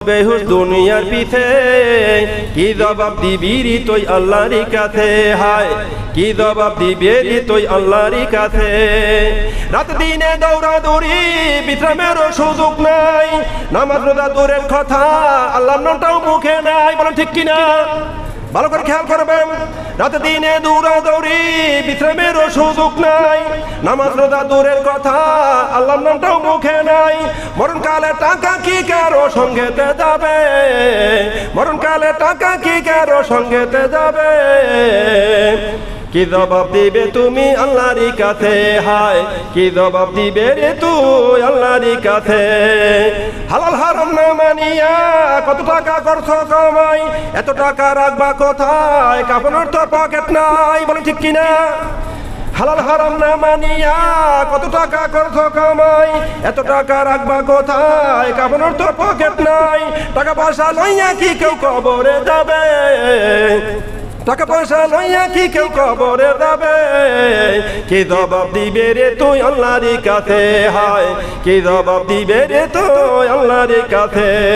বেহুশ দুনিয়ার পিছে কি জবাব দিবি রে তুই আল্লাহর কাছে হায় কি জবাব দিবি রে তুই আল্লাহর কাছে রাত দিনে দৌড়াদৌড়ি বিশ্রামেরও সুযোগ নাই নামাজ রোজা দূরের কথা আল্লাহর নামটাও মুখে নাই বলেন ঠিক কিনা ভালো করে খেয়াল করবেন রাত দিনে দৌড়াদৌড়ি বিশ্রামেরও সুযোগ নাই নামাজ রোজা দূরের কথা আল্লাহর নামটাও মুখে নাই মরণকালে টাকা কি কারো সঙ্গেতে যাবে মরণকালে টাকা কি কারো সঙ্গেতে যাবে কি জবাব দিবে তুমি আল্লাহর কাছে হায় কি জবাব দিবে রে তুই আল্লাহর কাছে হালাল হারাম না মানিয়া কত টাকা করছো কামাই এত টাকা রাখবা কোথায় কাপড়ের তো পকেট নাই বলে ঠিক কিনা হালাল হারাম না মানিয়া কত টাকা করছো কামাই এত টাকা রাখবা কোথায় কাপড়ের তো পকেট নাই টাকা পয়সা লইয়া কি কেউ কবরে যাবে টাকা পয়সা লইয়া কি কেউ কবরে যাবে কি জবাব দিবে রে তুই আল্লাহর কাছে হায় কি জবাব দিবে রে তুই আল্লাহর কাছে।